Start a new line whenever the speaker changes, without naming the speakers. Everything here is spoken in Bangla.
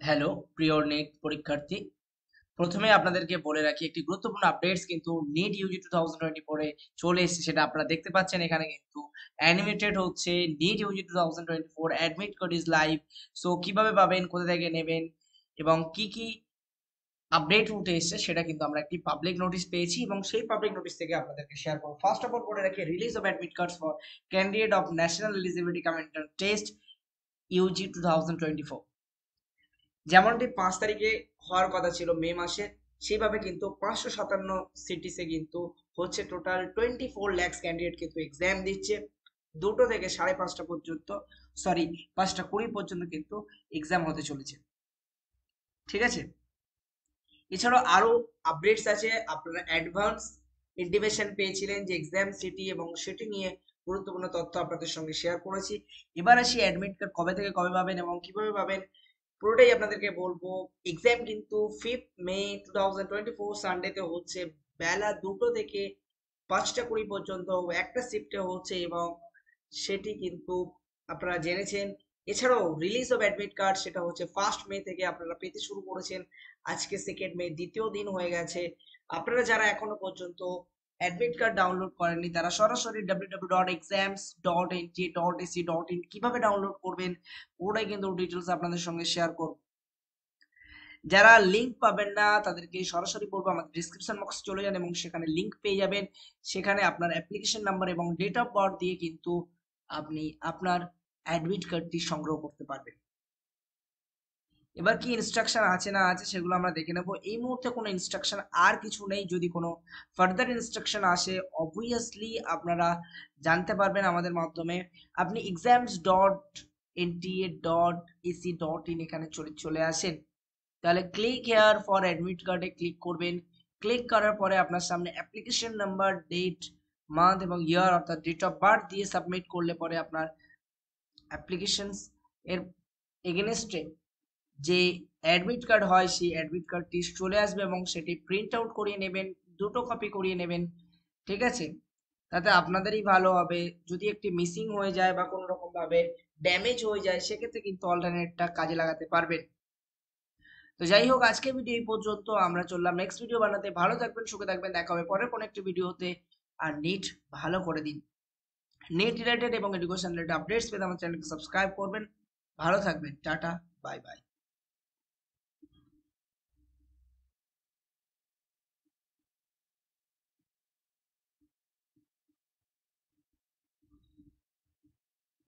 হ্যালো প্রিয় নেট পরীক্ষার্থী, প্রথমে আপনাদেরকে বলে রাখি একটি গুরুত্বপূর্ণ আপডেটস কিন্তু নিট ইউজি 2024 এ চলে এসেছে, সেটা আপনারা দেখতে পাচ্ছেন এখানে কিন্তু অ্যানিমেটেড হচ্ছে। NEET UG 2024 admit code is live. So কিভাবে পাবেন, কোথা থেকে নেবেন এবং কি কি আপডেট উঠে এসেছে সেটা কিন্তু আমরা একটি পাবলিক নোটিশ পেয়েছি এবং সেই পাবলিক নোটিশ থেকে আপনাদেরকে শেয়ার করব। ফার্স্ট অফ অল বলে রাখি, release of admit cards for candidate of national eligibility cum entrance test UG 2024। যেমনটি 5 তারিখে হওয়ার কথা ছিল মে মাসে, সেইভাবে কিন্তু 557 সিটিসে কিন্তু হচ্ছে। টোটাল 24 লাখ ক্যান্ডিডেট কিন্তু এক্সাম দিচ্ছে। 2টো থেকে 5:30 পর্যন্ত, সরি 5:20 পর্যন্ত কিন্তু এক্সাম হতে চলেছে। ঠিক আছে, এছাড়াও আরো আপডেটস আছে। আপনারা অ্যাডভান্স ইন্টিমেশন পেয়েছিলেন যে এক্সাম সিটি এবং সেটি নিয়ে গুরুত্বপূর্ণ তথ্য আপনাদের সঙ্গে শেয়ার করেছি। এবার আসি অ্যাডমিট কার্ড কবে থেকে কবে পাবেন এবং কিভাবে পাবেন, পুরোটাই আপনাদেরকে বলবো। এক্সাম কিন্তু 5 মে 2024 সানডেতে হচ্ছে, বেলা 2টো থেকে 5:20 পর্যন্ত একটা শিফটে হচ্ছে এবং সেটি কিন্তু আপনারা জেনেছেন। এছাড়াও রিলিজ অফ অ্যাডমিট কার্ড সেটা হচ্ছে 1 মে থেকে আপনারা পেতে শুরু করেছেন। আজকে 2 মে, দ্বিতীয় দিন হয়ে গেছে। আপনারা যারা এখনো পর্যন্ত অ্যাডমিট কার্ড ডাউনলোড করেননি তারা সরাসরি www.exams.nta.ac.in কিভাবে ডাউনলোড করবেন পুরোটাই কিন্তু ডিটেলস আপনাদের সঙ্গে শেয়ার করব। যারা লিংক পাবেন না তাদেরকে সরাসরি বলবো আমাদের ডিসক্রিপশন বক্সে চলে যান এবং সেখানে লিংক পেয়ে যাবেন। সেখানে আপনার অ্যাপ্লিকেশন নাম্বার এবং ডেট অফ বার্থ দিয়ে কিন্তু আপনি আপনার অ্যাডমিট কার্ডটি সংগ্রহ করতে পারবেন। এবার কি ইনস্ট্রাকশন আছে না আছে সেগুলো আমরা দেখে নেব। এই মুহূর্তে কোনো ইনস্ট্রাকশন আর কিছু নেই। যদি কোনো ফার্দার ইনস্ট্রাকশন আসে অবভিয়াসলি আপনারা জানতে পারবেন আমাদের মাধ্যমে। আপনি exams.nta.ac.in এখানে চলে আসেন, তাহলে ক্লিক হেয়ার ফর অ্যাডমিট কার্ডে ক্লিক করবেন। ক্লিক করার পরে আপনার সামনে অ্যাপ্লিকেশন নাম্বার, ডেট, মান্থ এবং ইয়ার অর্থাৎ ডেট অফ বার্থ দিয়ে সাবমিট করলে পরে আপনার অ্যাপ্লিকেশনস এর এগেনস্টে যে অ্যাডমিট কার্ড হয় সেই অ্যাডমিট কার্ডটি চলে আসবে এবং সেটি প্রিন্ট আউট করিয়ে নেবেন, 2টো কপি করিয়ে নেবেন। ঠিক আছে, তাতে আপনাদেরই ভালো হবে। যদি একটি মিসিং হয়ে যায় বা কোনো রকম ভাবে ড্যামেজ হয়ে যায় সেক্ষেত্রে কিন্তু অল্টারনেটটা কাজে লাগাতে পারবেন। তো যাই হোক, আজকের ভিডিও এই পর্যন্ত। আমরা চললাম নেক্সট ভিডিও বানাতে। ভালো থাকবেন, সুখে থাকবেন, দেখা হবে পরের কোনো একটি ভিডিওতে। আর নিট ভালো করে দিন। নেট রিলেটেড এবং এডুকেশন রিলেটেড আপডেটস পেতে আমার চ্যানেলকে সাবস্ক্রাইব করবেন। ভালো থাকবেন, টাটা, বাই বাই।